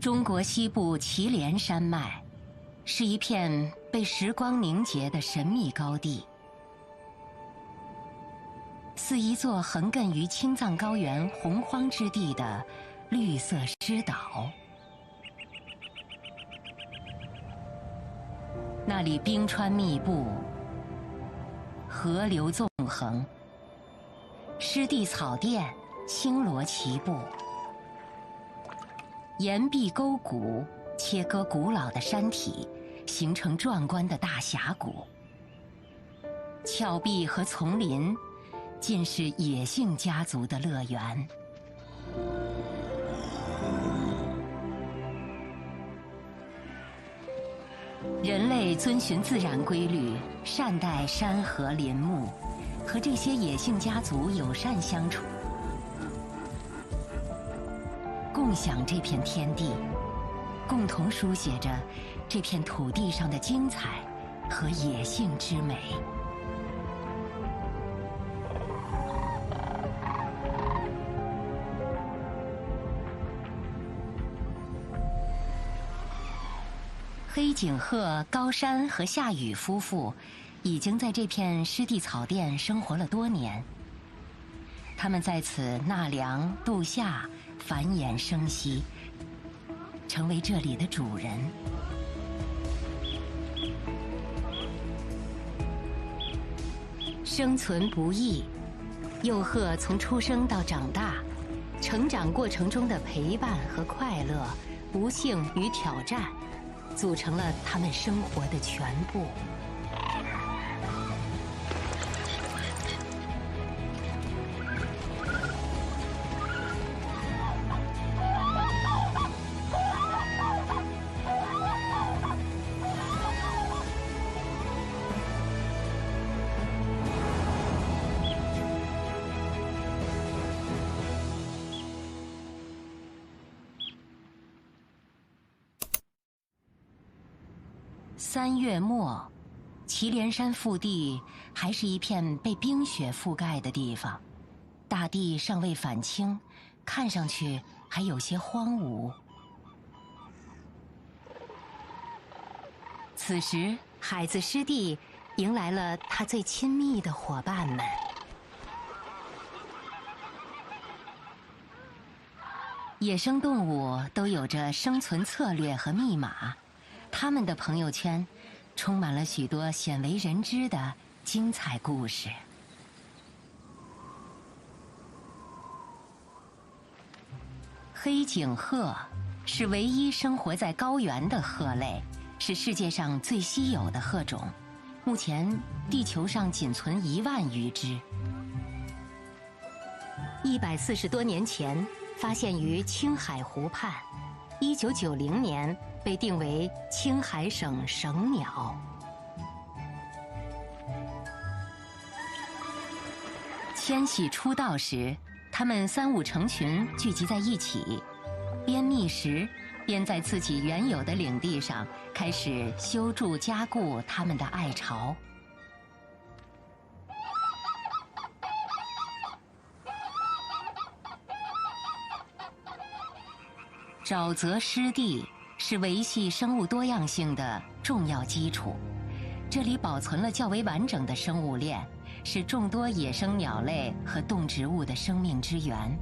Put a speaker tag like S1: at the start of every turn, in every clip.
S1: 中国西部祁连山脉是一片被时光凝结的神秘高地，似一座横亘于青藏高原洪荒之地的绿色湿岛。那里冰川密布，河流纵横，湿地草甸星罗棋布，岩壁沟谷切割古老的山体，形成壮观的大峡谷。峭壁和丛林尽是野性家族的乐园。人类遵循自然规律，善待山河林木，和这些野性家族友善相处，共享这片天地，共同书写着这片土地上的精彩和野性之美。黑颈鹤高山和夏雨夫妇已经在这片湿地草甸生活了多年，他们在此纳凉度夏，繁衍生息，成为这里的主人。生存不易，幼鹤从出生到长大，成长过程中的陪伴和快乐，不幸与挑战，组成了他们生活的全部。3月末，祁连山腹地还是一片被冰雪覆盖的地方，大地尚未返青，看上去还有些荒芜。此时，海子湿地迎来了他最亲密的伙伴们。野生动物都有着生存策略和密码，他们的朋友圈充满了许多鲜为人知的精彩故事。黑颈鹤是唯一生活在高原的鹤类，是世界上最稀有的鹤种，目前地球上仅存1万余只。140多年前发现于青海湖畔，1990年被定为青海省省鸟。迁徙出道时，它们3、5成群聚集在一起，边觅食边在自己原有的领地上开始修筑加固它们的爱巢。沼泽湿地是维系生物多样性的重要基础，这里保存了较为完整的生物链，是众多野生鸟类和动植物的生命之源。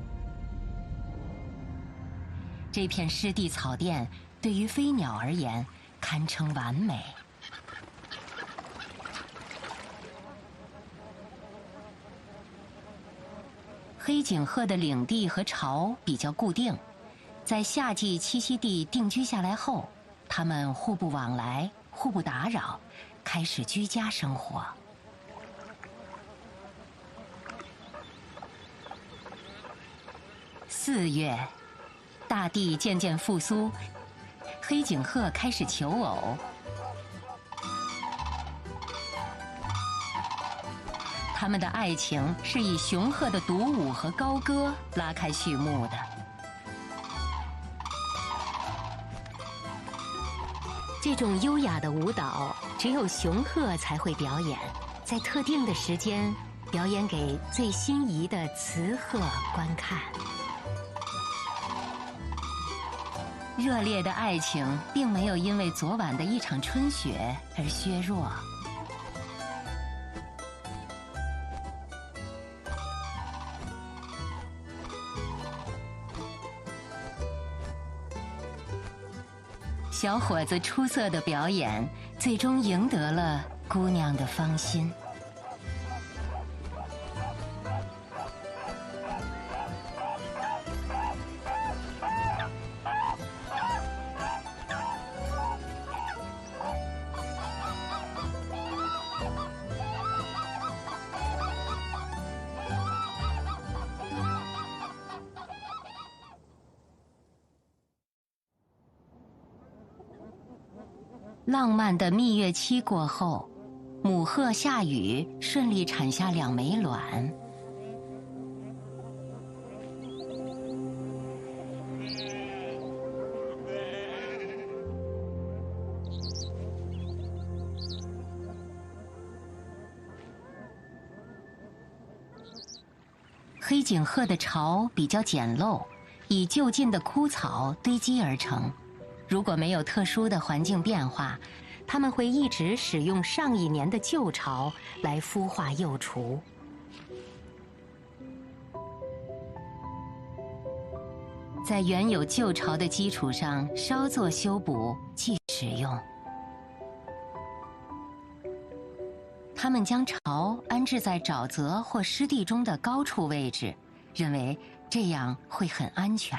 S1: 这片湿地草甸对于飞鸟而言堪称完美。黑颈鹤的领地和巢比较固定，在夏季栖息地定居下来后，它们互不往来，互不打扰，开始居家生活。4月，大地渐渐复苏，黑颈鹤开始求偶。他们的爱情是以雄鹤的独舞和高歌拉开序幕的。这种优雅的舞蹈只有雄鹤才会表演，在特定的时间表演给最心仪的雌鹤观看。热烈的爱情并没有因为昨晚的一场春雪而削弱。小伙子出色的表演，最终赢得了姑娘的芳心。浪漫的蜜月期过后，母鹤夏雨顺利产下2枚卵。黑颈鹤的巢比较简陋，以就近的枯草堆积而成。如果没有特殊的环境变化，它们会一直使用上一年的旧巢来孵化幼雏。在原有旧巢的基础上稍作修补，即使用。他们将巢安置在沼泽或湿地中的高处位置，认为这样会很安全。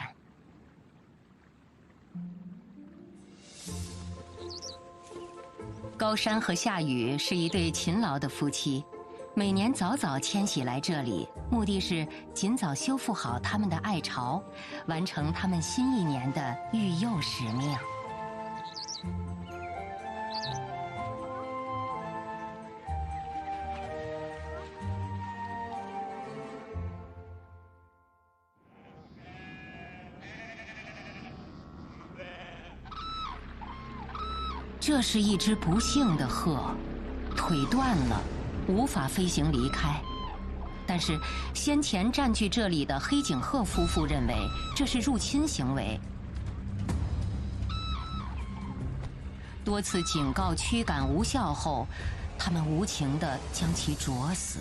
S1: 高山和夏雨是一对勤劳的夫妻，每年早早迁徙来这里，目的是尽早修复好他们的爱巢，完成他们新一年的育幼使命。这是一只不幸的鹤，腿断了，无法飞行离开。但是先前占据这里的黑颈鹤夫妇认为这是入侵行为，多次警告驱赶无效后，他们无情地将其啄死。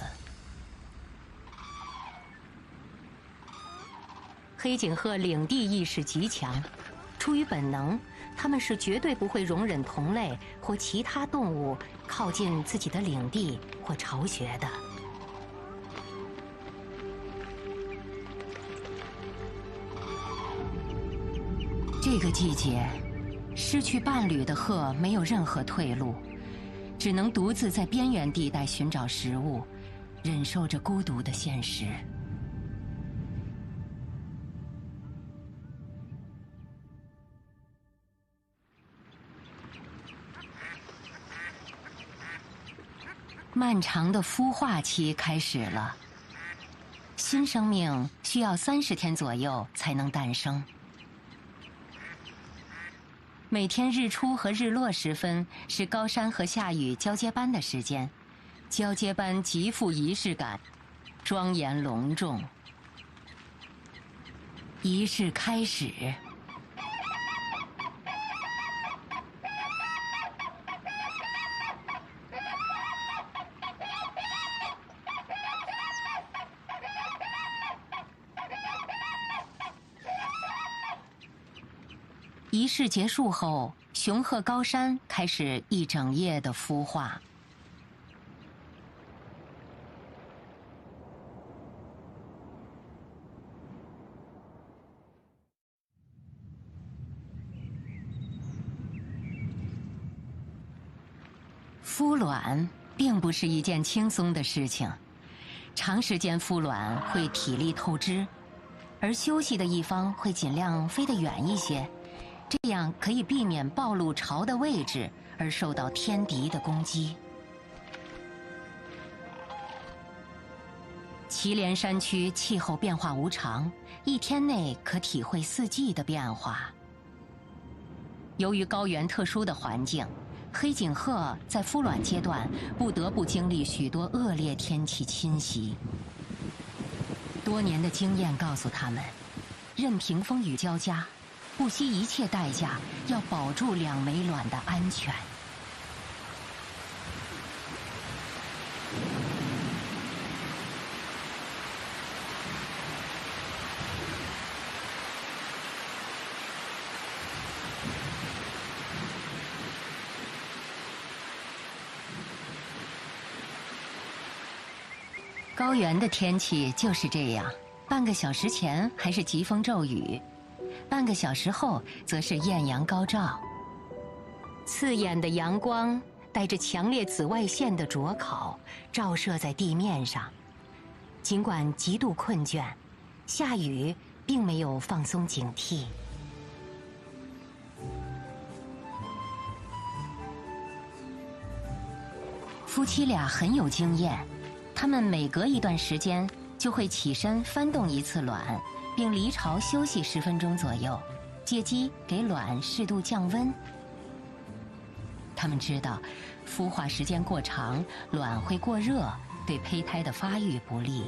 S1: 黑颈鹤领地意识极强，出于本能，它们是绝对不会容忍同类或其他动物靠近自己的领地或巢穴的。这个季节，失去伴侣的鹤没有任何退路，只能独自在边缘地带寻找食物，忍受着孤独的现实。漫长的孵化期开始了，新生命需要30天左右才能诞生。每天日出和日落时分是高山和夏雨交接班的时间，交接班极富仪式感，庄严隆重。仪式开始。仪式结束后，雄鹤高山开始一整夜的孵化。孵卵并不是一件轻松的事情，长时间孵卵会体力透支，而休息的一方会尽量飞得远一些。这样可以避免暴露巢的位置而受到天敌的攻击。祁连山区气候变化无常，一天内可体会4季的变化。由于高原特殊的环境，黑颈鹤在孵卵阶段不得不经历许多恶劣天气侵袭。多年的经验告诉他们，任凭风雨交加，不惜一切代价要保住两枚卵的安全。高原的天气就是这样，半个小时前还是疾风骤雨，半个小时后则是艳阳高照。刺眼的阳光带着强烈紫外线的灼烤，照射在地面上。尽管极度困倦，夏雨并没有放松警惕。夫妻俩很有经验，他们每隔一段时间就会起身翻动一次卵，并离巢休息10分钟左右，借机给卵适度降温。他们知道，孵化时间过长，卵会过热，对胚胎的发育不利。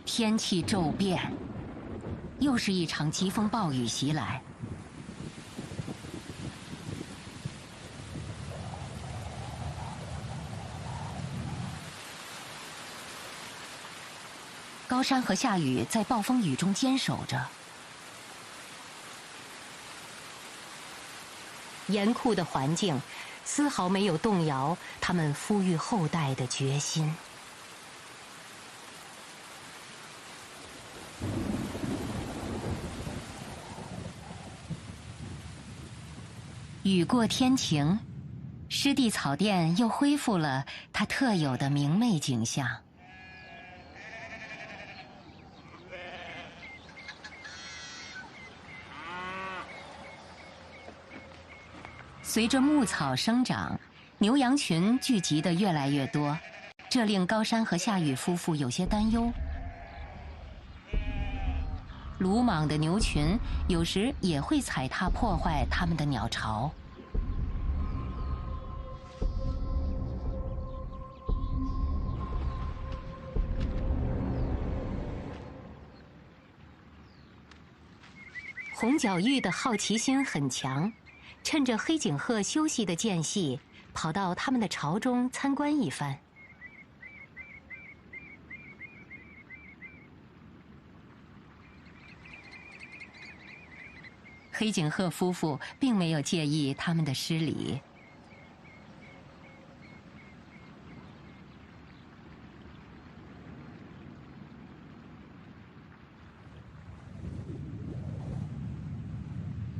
S1: 天气骤变，又是一场疾风暴雨袭来。高山和夏雨在暴风雨中坚守着，严酷的环境丝毫没有动摇他们孵育后代的决心。雨过天晴，湿地草甸又恢复了它特有的明媚景象。随着牧草生长，牛羊群聚集得越来越多，这令高山和夏雨夫妇有些担忧。鲁莽的牛群有时也会踩踏破坏他们的鸟巢。红角玉的好奇心很强，趁着黑颈鹤休息的间隙，跑到他们的巢中参观一番。黑颈鹤夫妇并没有介意他们的失礼。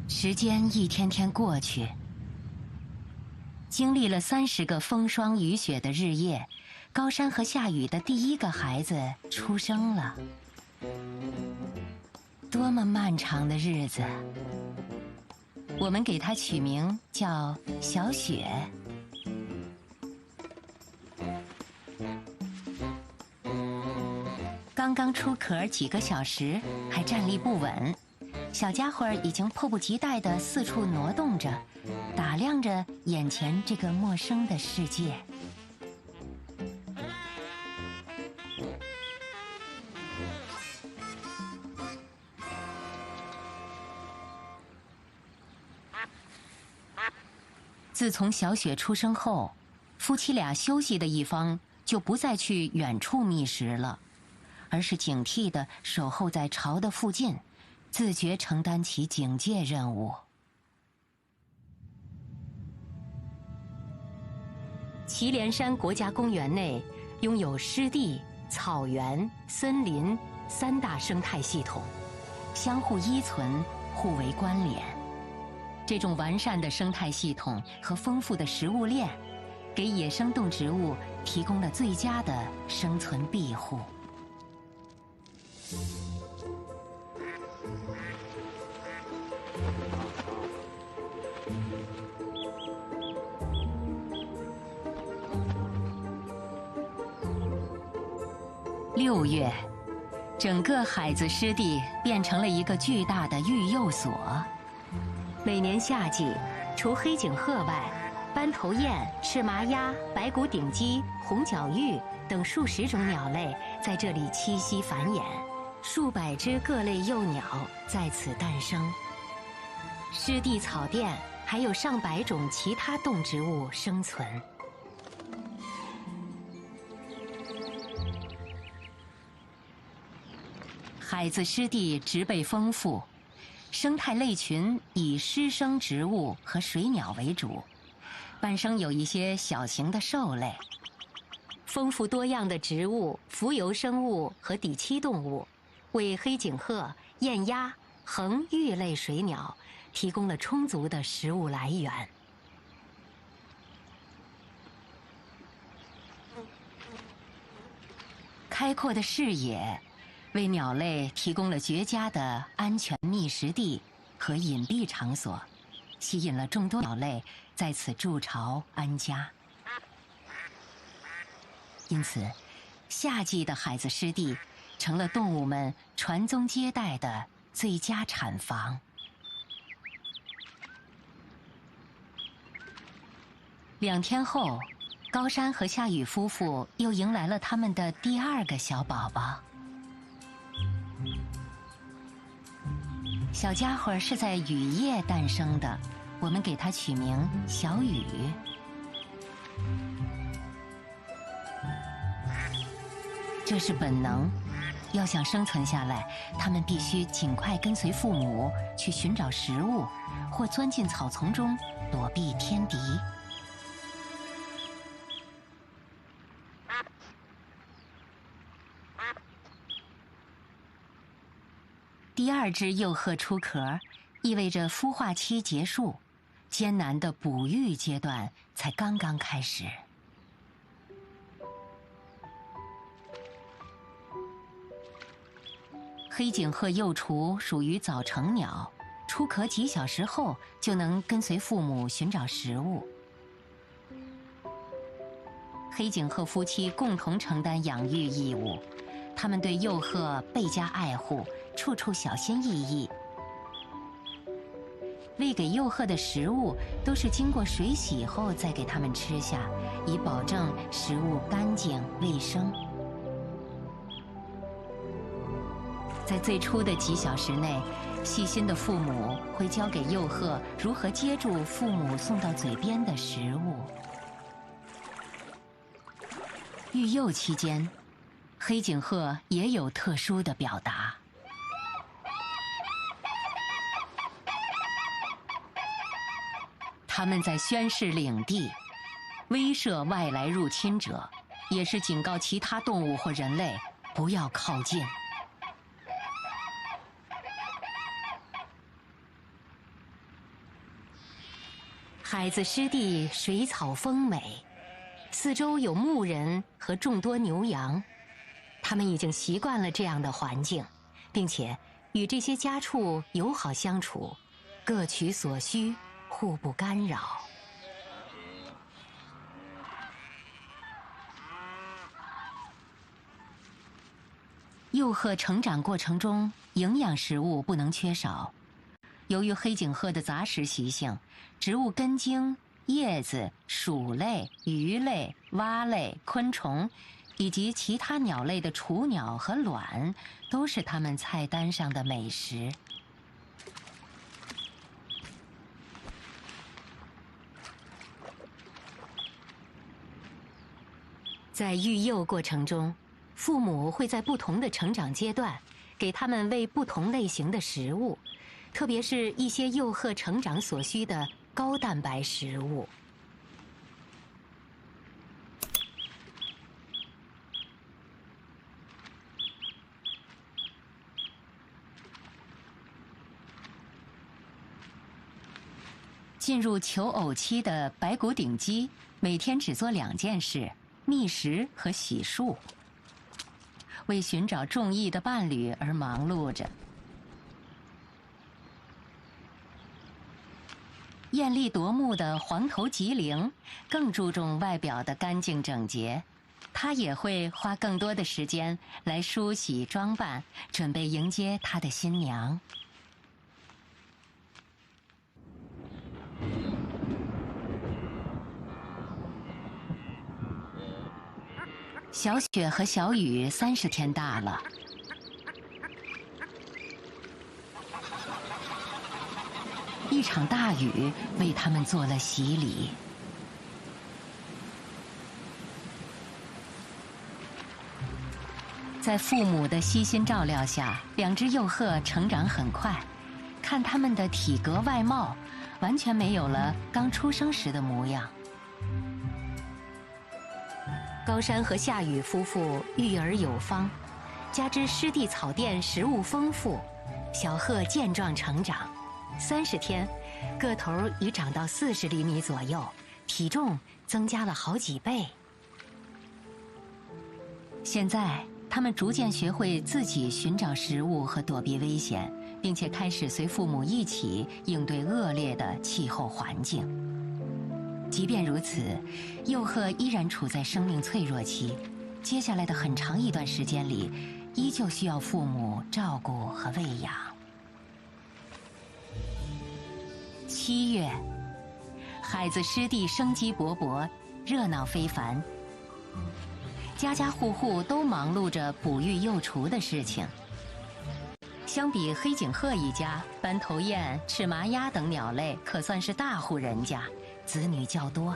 S1: 时间一天天过去，经历了30个风霜雨雪的日夜，高山和夏雨的第1个孩子出生了。多么漫长的日子！我们给他取名叫小雪。刚刚出壳几个小时，还站立不稳，小家伙已经迫不及待地四处挪动着，打量着眼前这个陌生的世界。自从小雪出生后，夫妻俩休息的一方就不再去远处觅食了，而是警惕地守候在巢的附近，自觉承担起警戒任务。祁连山国家公园内拥有湿地、草原、森林3大生态系统，相互依存，互为关联。这种完善的生态系统和丰富的食物链，给野生动植物提供了最佳的生存庇护。6月，整个海子湿地变成了一个巨大的育幼所。每年夏季，除黑颈鹤外，斑头雁、赤麻鸭、白骨顶鸡、红角玉等数十种鸟类在这里栖息繁衍，数百只各类幼鸟在此诞生。湿地草甸还有上百种其他动植物生存。海子湿地植被丰富，生态类群以湿生植物和水鸟为主，伴生有一些小型的兽类。丰富多样的植物、浮游生物和底栖动物，为黑颈鹤、雁鸭、恒玉类水鸟提供了充足的食物来源。开阔的视野为鸟类提供了绝佳的安全觅食地和隐蔽场所，吸引了众多鸟类在此筑巢安家。因此，夏季的海子湿地成了动物们传宗接代的最佳产房。2天后，高山和夏雨夫妇又迎来了他们的第2个小宝宝。小家伙是在雨夜诞生的，我们给它取名小雨。这是本能，要想生存下来，它们必须尽快跟随父母去寻找食物，或钻进草丛中躲避天敌。第2只幼鹤出壳，意味着孵化期结束，艰难的哺育阶段才刚刚开始。黑颈鹤幼雏属于早成鸟，出壳几小时后就能跟随父母寻找食物。黑颈鹤夫妻共同承担养育义务，他们对幼鹤倍加爱护，处处小心翼翼。喂给幼鹤的食物都是经过水洗后再给它们吃下，以保证食物干净卫生。在最初的几小时内，细心的父母会教给幼鹤如何接住父母送到嘴边的食物。育幼期间，黑颈鹤也有特殊的表达。它们在宣示领地，威慑外来入侵者，也是警告其他动物或人类不要靠近。海子湿地水草丰美，四周有牧人和众多牛羊，他们已经习惯了这样的环境，并且与这些家畜友好相处，各取所需，互不干扰。幼鹤成长过程中，营养食物不能缺少。由于黑颈鹤的杂食习性，植物根茎、叶子、鼠类、鱼类、蛙类、昆虫，以及其他鸟类的雏鸟和卵，都是它们菜单上的美食。在育幼过程中，父母会在不同的成长阶段，给它们喂不同类型的食物，特别是一些幼鹤成长所需的高蛋白食物。进入求偶期的白骨顶鸡，每天只做2件事：觅食和洗漱，为寻找中意的伴侣而忙碌着。艳丽夺目的黄头吉羚更注重外表的干净整洁，它也会花更多的时间来梳洗装扮，准备迎接它的新娘。小雪和小雨30天大了，一场大雨为他们做了洗礼。在父母的悉心照料下，2只幼鹤成长很快，看它们的体格外貌，完全没有了刚出生时的模样。高山和夏雨夫妇育儿有方，加之湿地草甸食物丰富，小鹤健壮成长，30天，个头已长到40厘米左右，体重增加了好几倍。现在，它们逐渐学会自己寻找食物和躲避危险，并且开始随父母一起应对恶劣的气候环境。即便如此，幼鹤依然处在生命脆弱期，接下来的很长一段时间里，依旧需要父母照顾和喂养。7月，海子湿地生机勃勃，热闹非凡，家家户户都忙碌着哺育幼雏的事情。相比黑颈鹤一家，斑头雁、赤麻鸭等鸟类可算是大户人家，子女较多。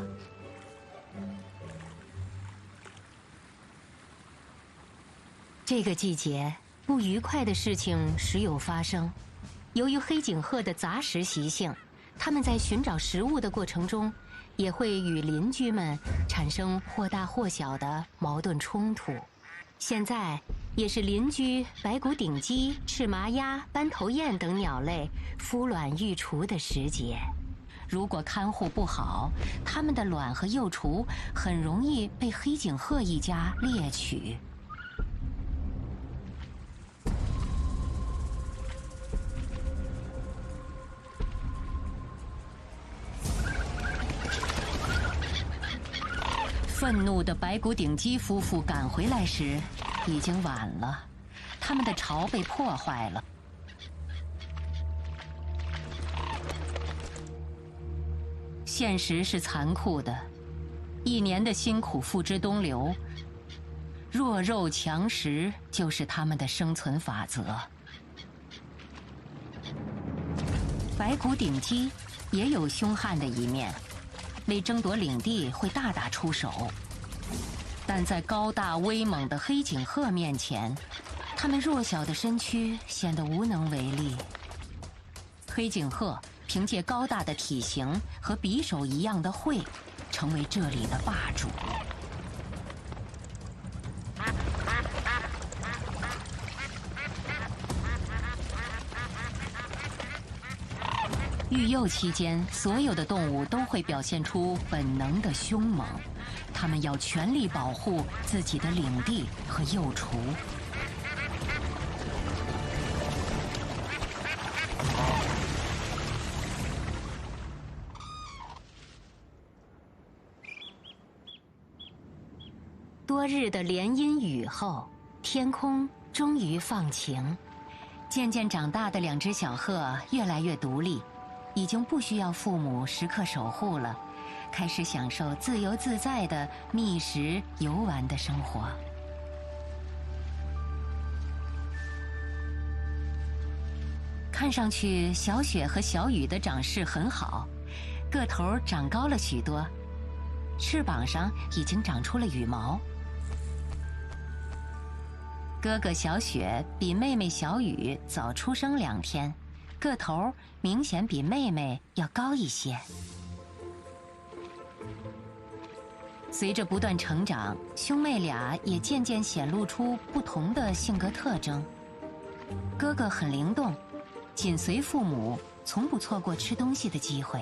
S1: 这个季节，不愉快的事情时有发生。由于黑颈鹤的杂食习性，它们在寻找食物的过程中，也会与邻居们产生或大或小的矛盾冲突。现在也是邻居白骨顶鸡、赤麻鸭、斑头雁等鸟类孵卵育雏的时节。如果看护不好，它们的卵和幼雏很容易被黑颈鹤一家猎取。愤怒的白骨顶鸡夫妇赶回来时，已经晚了，他们的巢被破坏了。现实是残酷的，1年的辛苦付之东流，弱肉强食就是他们的生存法则。白骨顶鸡也有凶悍的一面，为争夺领地会大打出手，但在高大威猛的黑颈鹤面前，它们弱小的身躯显得无能为力。黑颈鹤凭借高大的体型和匕首一样的喙，成为这里的霸主。育幼期间，所有的动物都会表现出本能的凶猛，它们要全力保护自己的领地和幼雏。多日的连阴雨后，天空终于放晴。渐渐长大的2只小鹤越来越独立，已经不需要父母时刻守护了，开始享受自由自在的觅食游玩的生活。看上去，小雪和小雨的长势很好，个头长高了许多，翅膀上已经长出了羽毛。哥哥小雪比妹妹小雨早出生2天，个头明显比妹妹要高一些。随着不断成长，兄妹俩也渐渐显露出不同的性格特征。哥哥很灵动，紧随父母，从不错过吃东西的机会。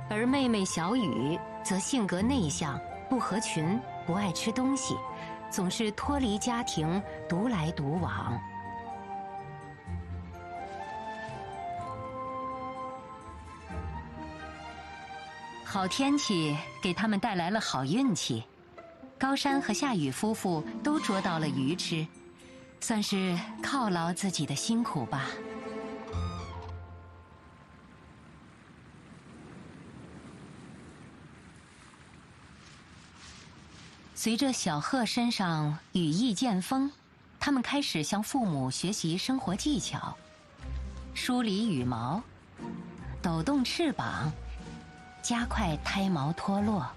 S1: 而妹妹小雨则性格内向，不合群，不爱吃东西，总是脱离家庭，独来独往。好天气给他们带来了好运气，高山和夏雨夫妇都捉到了鱼吃，算是犒劳自己的辛苦吧。随着小鹤身上羽翼渐丰，它们开始向父母学习生活技巧，梳理羽毛，抖动翅膀，加快胎毛脱落。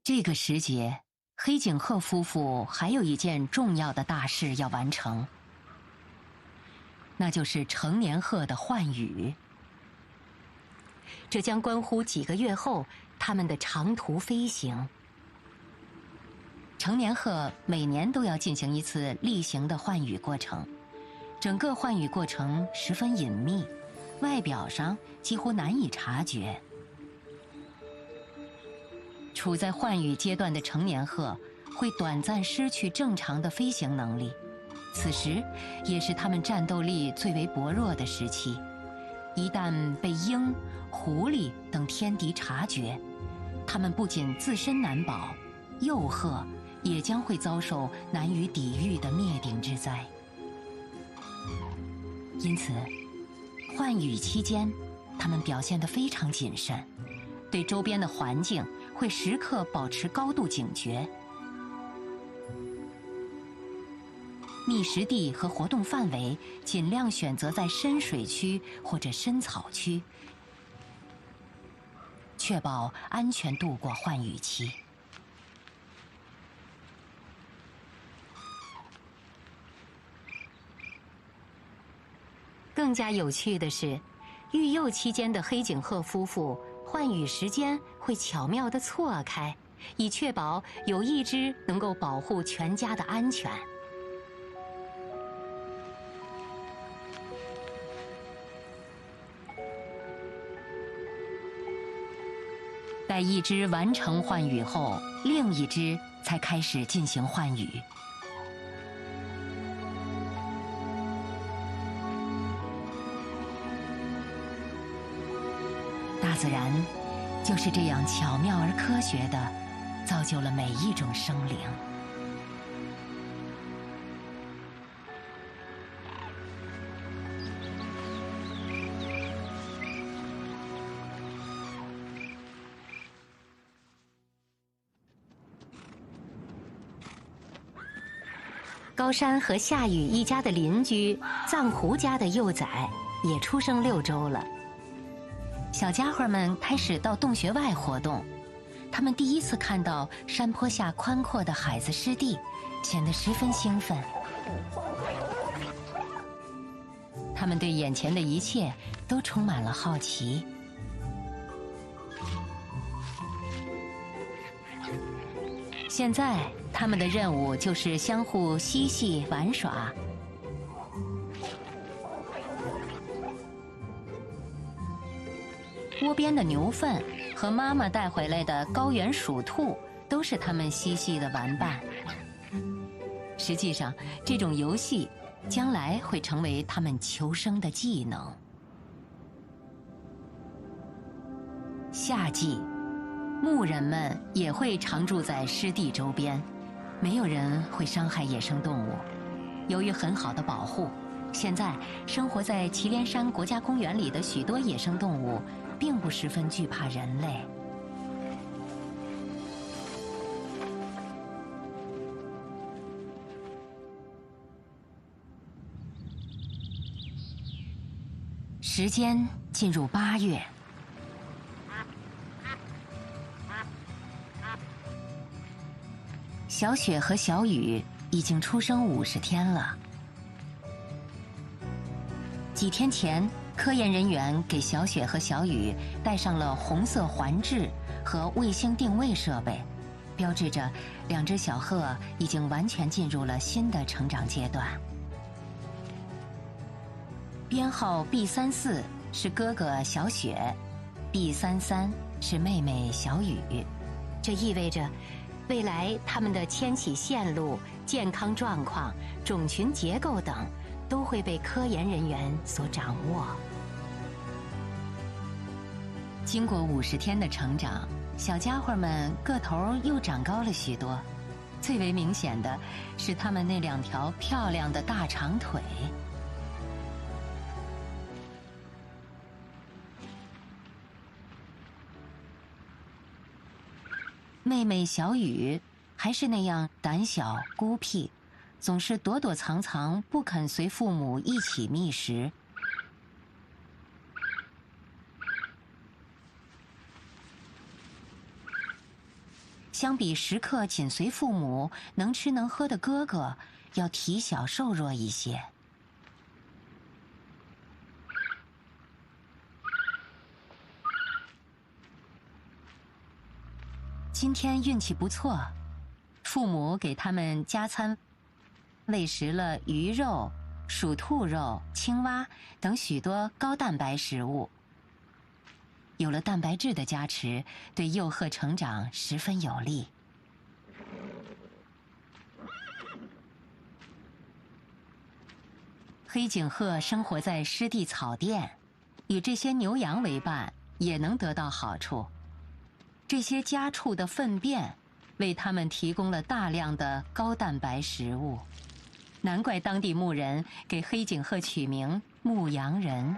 S1: 这个时节，黑颈鹤夫妇还有一件重要的大事要完成，那就是成年鹤的换羽。这将关乎几个月后它们的长途飞行。成年鹤每年都要进行一次例行的换羽过程，整个换羽过程十分隐秘，外表上几乎难以察觉。处在换羽阶段的成年鹤会短暂失去正常的飞行能力，此时也是它们战斗力最为薄弱的时期。一旦被鹰、狐狸等天敌察觉，它们不仅自身难保，幼鹤也将会遭受难以抵御的灭顶之灾。因此，换羽期间，它们表现得非常谨慎，对周边的环境会时刻保持高度警觉。觅食地和活动范围尽量选择在深水区或者深草区，确保安全度过换羽期。更加有趣的是，育幼期间的黑颈鹤夫妇换羽时间会巧妙地错开，以确保有一只能够保护全家的安全。待一只完成换羽后，另一只才开始进行换羽。大自然就是这样巧妙而科学地造就了每一种生灵。高山和夏雨一家的邻居藏狐家的幼崽也出生6周了。小家伙们开始到洞穴外活动，他们第一次看到山坡下宽阔的海子湿地，显得十分兴奋。他们对眼前的一切都充满了好奇。现在，他们的任务就是相互嬉戏玩耍。窝边的牛粪和妈妈带回来的高原鼠兔都是他们嬉戏的玩伴。实际上，这种游戏将来会成为他们求生的技能。夏季，牧人们也会常住在湿地周边，没有人会伤害野生动物。由于很好的保护，现在生活在祁连山国家公园里的许多野生动物并不十分惧怕人类。时间进入8月，小雪和小雨已经出生50天了。几天前，科研人员给小雪和小雨戴上了红色环质和卫星定位设备，标志着2只小鹤已经完全进入了新的成长阶段。编号 B34 是哥哥小雪， B33是妹妹小雨。这意味着未来它们的迁徙线路、健康状况、种群结构等都会被科研人员所掌握。经过50天的成长，小家伙们个头又长高了许多。最为明显的是它们那2条漂亮的大长腿。妹妹小雨还是那样胆小孤僻，总是躲躲藏藏，不肯随父母一起觅食。相比时刻紧随父母、能吃能喝的哥哥，要体小瘦弱一些。今天运气不错，父母给他们加餐喂食了鱼肉、鼠兔肉、青蛙等许多高蛋白食物。有了蛋白质的加持，对幼鹤成长十分有利。黑颈鹤生活在湿地草甸，与这些牛羊为伴，也能得到好处。这些家畜的粪便为它们提供了大量的高蛋白食物，难怪当地牧人给黑颈鹤取名“牧羊人”。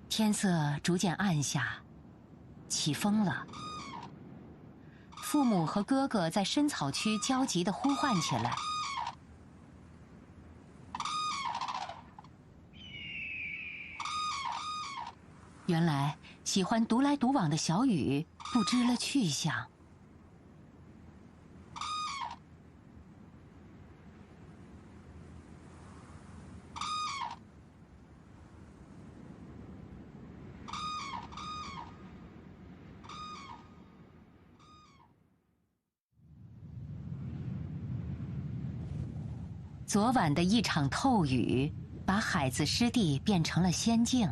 S1: 天色逐渐暗下，起风了。父母和哥哥在深草区焦急地呼唤起来。原来喜欢独来独往的小雨不知了去向。昨晚的一场透雨，把海子湿地变成了仙境。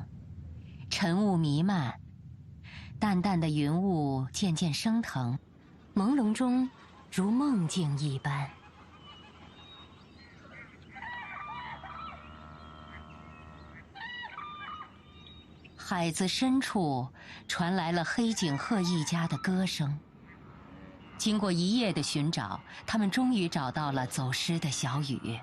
S1: 晨雾弥漫，淡淡的云雾渐渐升腾，朦胧中如梦境一般。海子深处传来了黑颈鹤一家的歌声。经过一夜的寻找，他们终于找到了走失的小雨。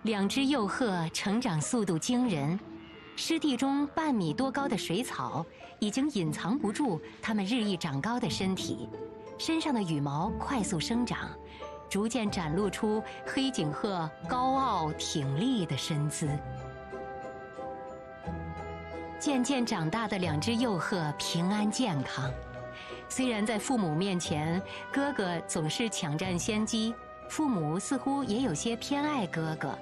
S1: 2只幼鹤成长速度惊人，湿地中半米多高的水草已经隐藏不住它们日益长高的身体，身上的羽毛快速生长，逐渐展露出黑颈鹤高傲挺立的身姿。渐渐长大的2只幼鹤平安健康，虽然在父母面前，哥哥总是抢占先机，父母似乎也有些偏爱哥哥。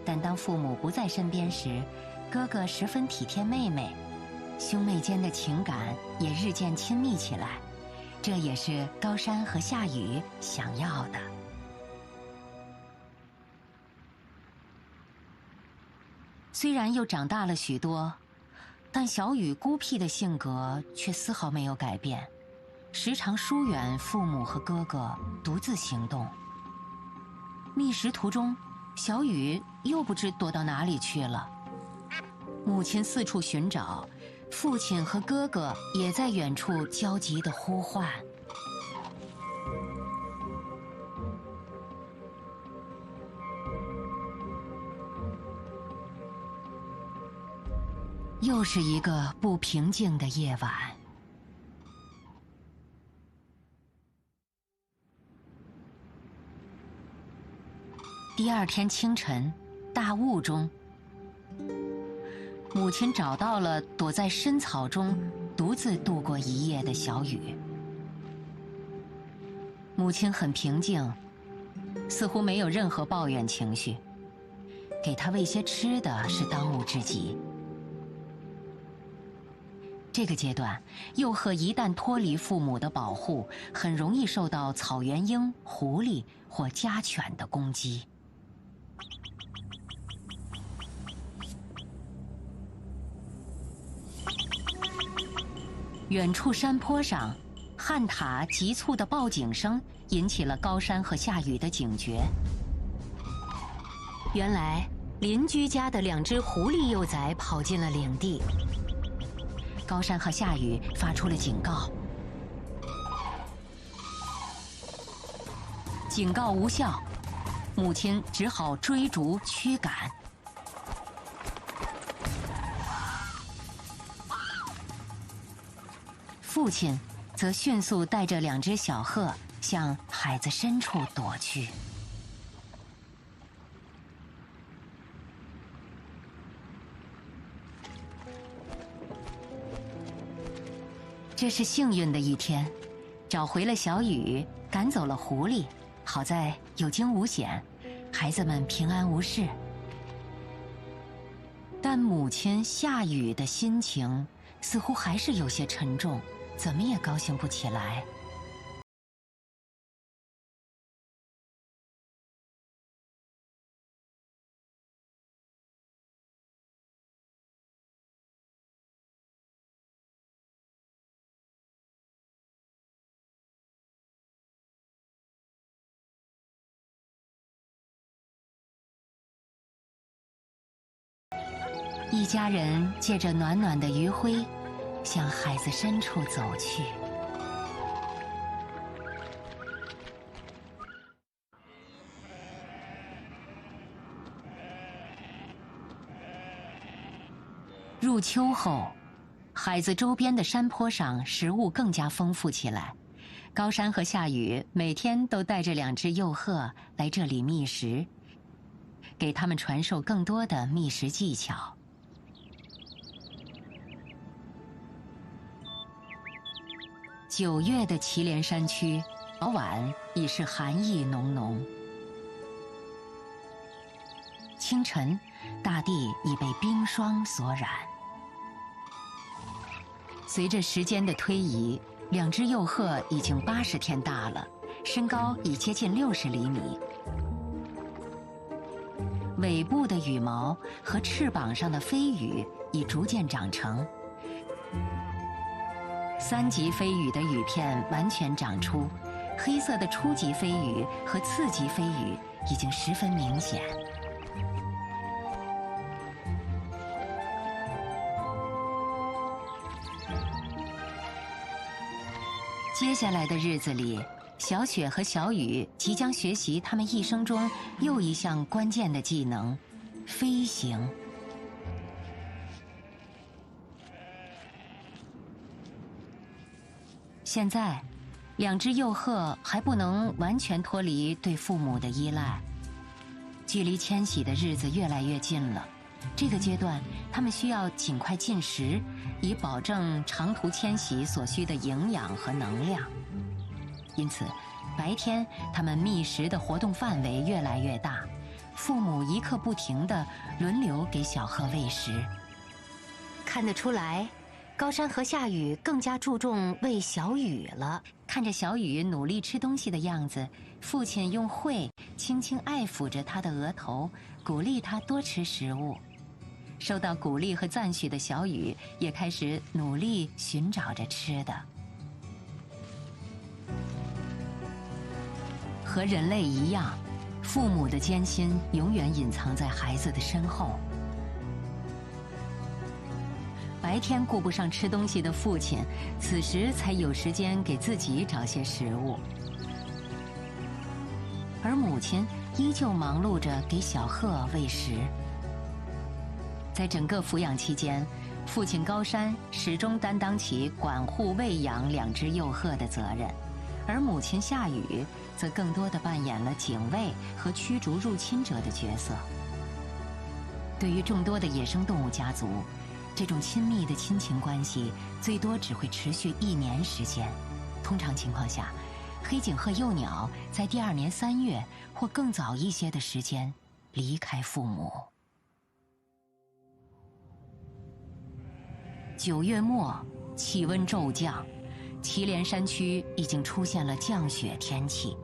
S1: 但当父母不在身边时，哥哥十分体贴妹妹，兄妹间的情感也日渐亲密起来，这也是高山和夏雨想要的。虽然又长大了许多，但小雨孤僻的性格却丝毫没有改变，时常疏远父母和哥哥，独自行动。觅食途中，小雨又不知躲到哪里去了。母亲四处寻找，父亲和哥哥也在远处焦急地呼唤。又是一个不平静的夜晚。第2天清晨，大雾中，母亲找到了躲在深草中独自度过一夜的小雨。母亲很平静，似乎没有任何抱怨情绪，给她喂些吃的是当务之急。这个阶段，幼鹤一旦脱离父母的保护，很容易受到草原鹰、狐狸或家犬的攻击。远处山坡上，旱獭急促的报警声引起了高山和夏雨的警觉。原来，邻居家的2只狐狸幼崽跑进了领地。高山和夏雨发出了警告，警告无效，母亲只好追逐驱赶。父亲则迅速带着2只小鹤向海子深处躲去。这是幸运的一天，找回了小雨，赶走了狐狸，好在有惊无险，孩子们平安无事。但母亲夏雨的心情似乎还是有些沉重，怎么也高兴不起来。一家人借着暖暖的余晖，向海子深处走去。入秋后，海子周边的山坡上食物更加丰富起来。高山和夏雨每天都带着2只幼鹤来这里觅食，给他们传授更多的觅食技巧。9月的祁连山区，早晚已是寒意浓浓。清晨，大地已被冰霜所染。随着时间的推移，2只幼鹤已经80天大了，身高已接近60厘米。尾部的羽毛和翅膀上的飞羽已逐渐长成。3级飞羽的羽片完全长出，黑色的初级飞羽和次级飞羽已经十分明显。接下来的日子里，小雪和小雨即将学习他们一生中又一项关键的技能——飞行。现在，2只幼鹤还不能完全脱离对父母的依赖，距离迁徙的日子越来越近了。这个阶段，它们需要尽快进食，以保证长途迁徙所需的营养和能量。因此，白天它们觅食的活动范围越来越大，父母一刻不停地轮流给小鹤喂食。看得出来，高山和夏雨更加注重喂小雨了。看着小雨努力吃东西的样子，父亲用喙轻轻爱抚着他的额头，鼓励他多吃食物。受到鼓励和赞许的小雨也开始努力寻找着吃的。和人类一样，父母的艰辛永远隐藏在孩子的身后。白天顾不上吃东西的父亲，此时才有时间给自己找些食物，而母亲依旧忙碌着给小鹤喂食。在整个抚养期间，父亲高山始终担当起管护喂养2只幼鹤的责任，而母亲夏雨则更多地扮演了警卫和驱逐入侵者的角色。对于众多的野生动物家族，这种亲密的亲情关系最多只会持续1年时间。通常情况下，黑颈鹤幼鸟在第2年3月或更早一些的时间离开父母。9月末，气温骤降，祁连山区已经出现了降雪天气。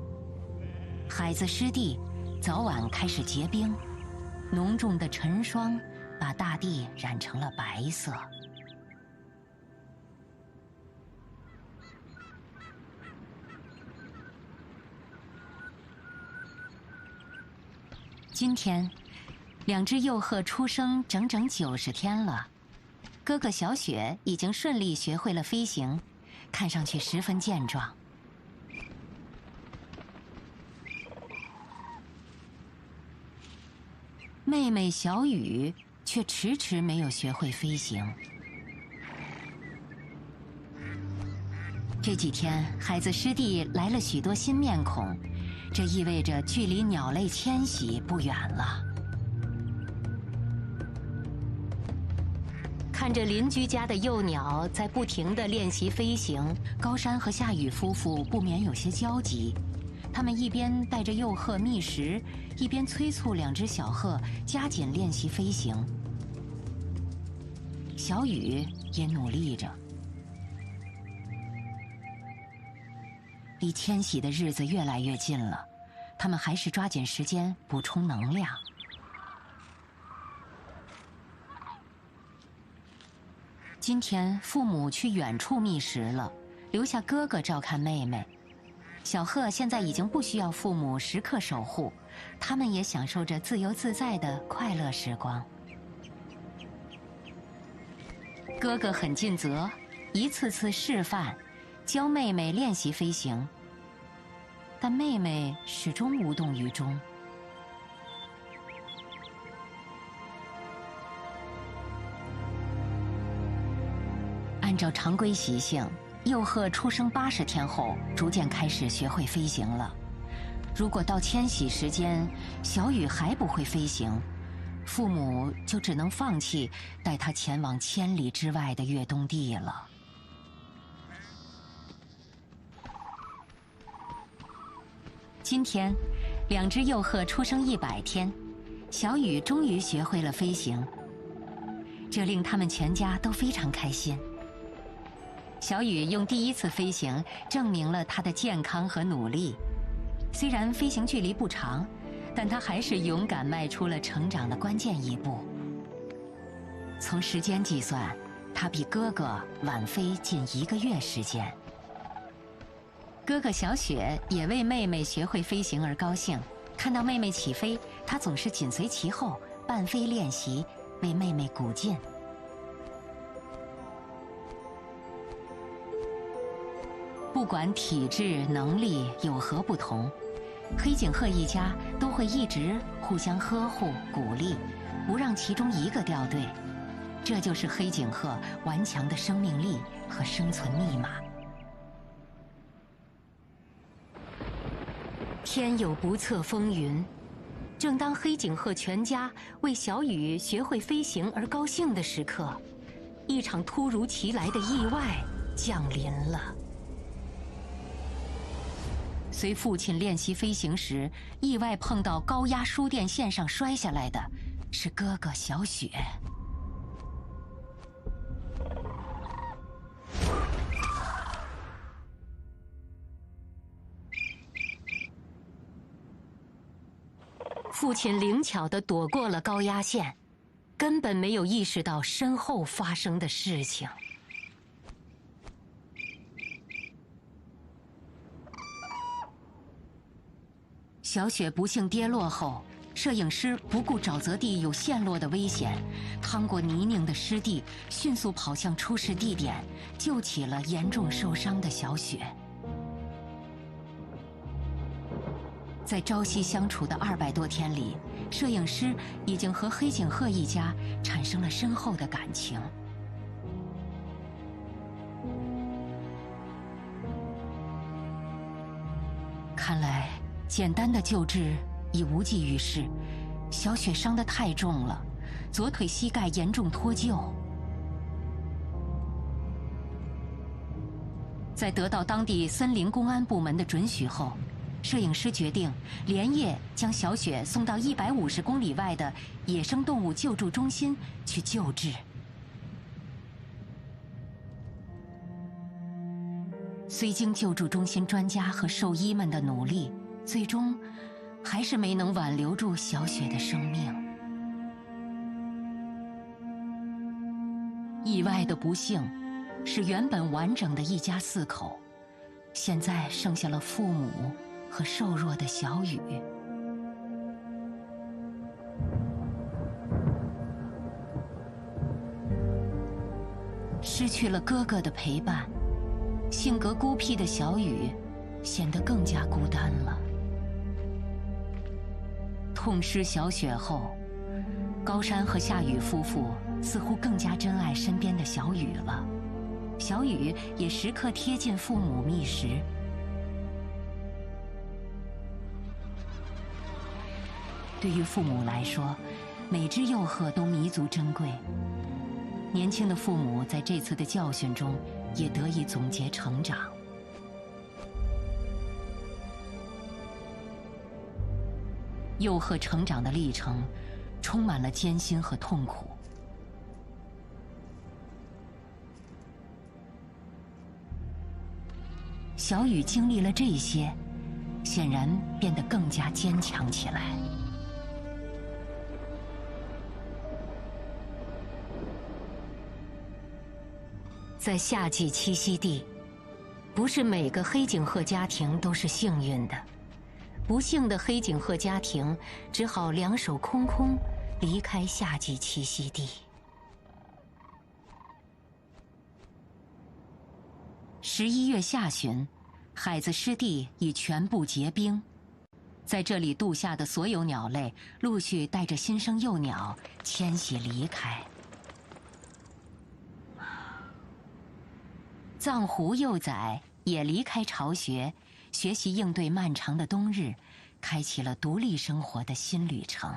S1: 海子湿地早晚开始结冰，浓重的晨霜把大地染成了白色。今天，两只幼鹤出生整整90天了。哥哥小雪已经顺利学会了飞行，看上去十分健壮。妹妹小雨却迟迟没有学会飞行。这几天，孩子湿地来了许多新面孔，这意味着距离鸟类迁徙不远了。看着邻居家的幼鸟在不停地练习飞行，高山和夏雨夫妇不免有些焦急。他们一边带着幼鹤觅食，一边催促两只小鹤加紧练习飞行。小雨也努力着。离迁徙的日子越来越近了，他们还是抓紧时间补充能量。今天父母去远处觅食了，留下哥哥照看妹妹。小鹤现在已经不需要父母时刻守护，他们也享受着自由自在的快乐时光。哥哥很尽责，一次次示范，教妹妹练习飞行，但妹妹始终无动于衷。按照常规习性，幼鹤出生80天后，逐渐开始学会飞行了。如果到迁徙时间，小雨还不会飞行，父母就只能放弃带她前往千里之外的越冬地了。今天，两只幼鹤出生100天，小雨终于学会了飞行，这令他们全家都非常开心。小雨用第一次飞行证明了她的健康和努力。虽然飞行距离不长，但她还是勇敢迈出了成长的关键一步。从时间计算，她比哥哥晚飞近1个月时间。哥哥小雪也为妹妹学会飞行而高兴，看到妹妹起飞，他总是紧随其后，伴飞练习，为妹妹鼓劲。不管体质能力有何不同，黑颈鹤一家都会一直互相呵护鼓励，不让其中一个掉队。这就是黑颈鹤顽强的生命力和生存密码。天有不测风云，正当黑颈鹤全家为小雨学会飞行而高兴的时刻，一场突如其来的意外降临了。随父亲练习飞行时，意外碰到高压输电线上摔下来的，是哥哥小雪。父亲灵巧地躲过了高压线，根本没有意识到身后发生的事情。小雪不幸跌落后，摄影师不顾沼泽地有陷落的危险，趟过泥泞的湿地，迅速跑向出事地点，救起了严重受伤的小雪。在朝夕相处的200多天里，摄影师已经和黑颈鹤一家产生了深厚的感情。看来简单的救治已无济于事，小雪伤得太重了，左腿膝盖严重脱臼。在得到当地森林公安部门的准许后，摄影师决定连夜将小雪送到150公里外的野生动物救助中心去救治。虽经救助中心专家和兽医们的努力，最终还是没能挽留住小雪的生命。意外的不幸是原本完整的一家4口，现在剩下了父母和瘦弱的小雨。失去了哥哥的陪伴，性格孤僻的小雨显得更加孤单了。痛失小雪后，高山和夏雨夫妇似乎更加珍爱身边的小雨了。小雨也时刻贴近父母觅食。对于父母来说，每只幼鹤都弥足珍贵。年轻的父母在这次的教训中也得以总结成长。幼鹤成长的历程充满了艰辛和痛苦。小雨经历了这些，显然变得更加坚强起来。在夏季栖息地，不是每个黑颈鹤家庭都是幸运的。不幸的黑颈鹤家庭只好两手空空离开夏季栖息地。11月下旬，海子湿地已全部结冰，在这里渡夏的所有鸟类陆续带着新生幼鸟迁徙离开。藏狐幼崽也离开巢穴，学习应对漫长的冬日，开启了独立生活的新旅程。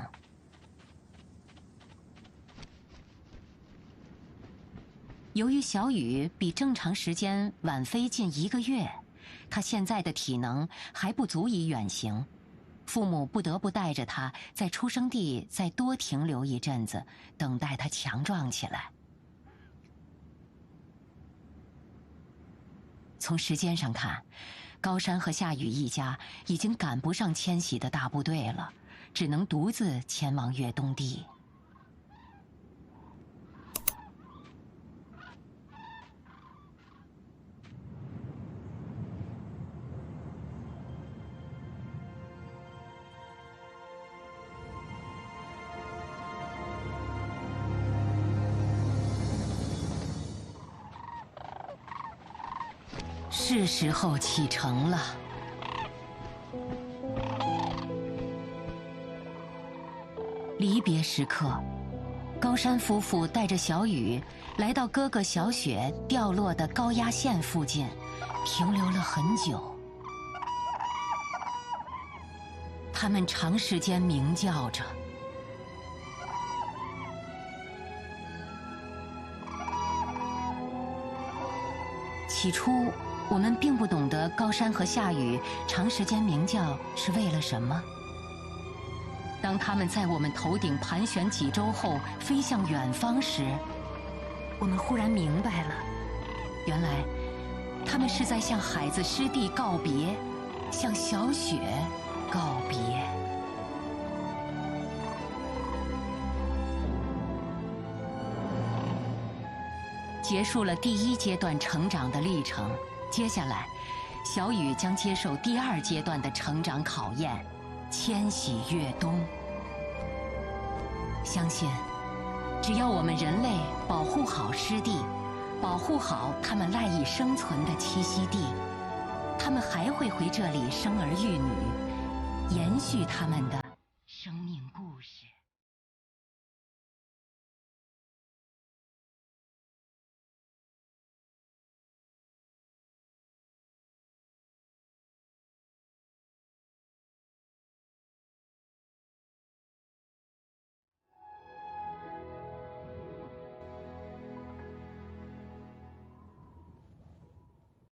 S1: 由于小雨比正常时间晚飞近1个月，他现在的体能还不足以远行，父母不得不带着他在出生地再多停留一阵子，等待他强壮起来。从时间上看，高山和夏雨一家已经赶不上迁徙的大部队了，只能独自前往越冬地。是时候启程了。离别时刻，高山夫妇带着小雨来到哥哥小雪掉落的高压线附近，停留了很久。他们长时间鸣叫着。起初，我们并不懂得高山和夏雨长时间鸣叫是为了什么。当他们在我们头顶盘旋几周后飞向远方时，我们忽然明白了，原来他们是在向海子湿地告别，向小雪告别。结束了第1阶段成长的历程，接下来，小雨将接受第2阶段的成长考验——迁徙越冬。相信，只要我们人类保护好湿地，保护好它们赖以生存的栖息地，它们还会回这里生儿育女，延续它们的生命故事。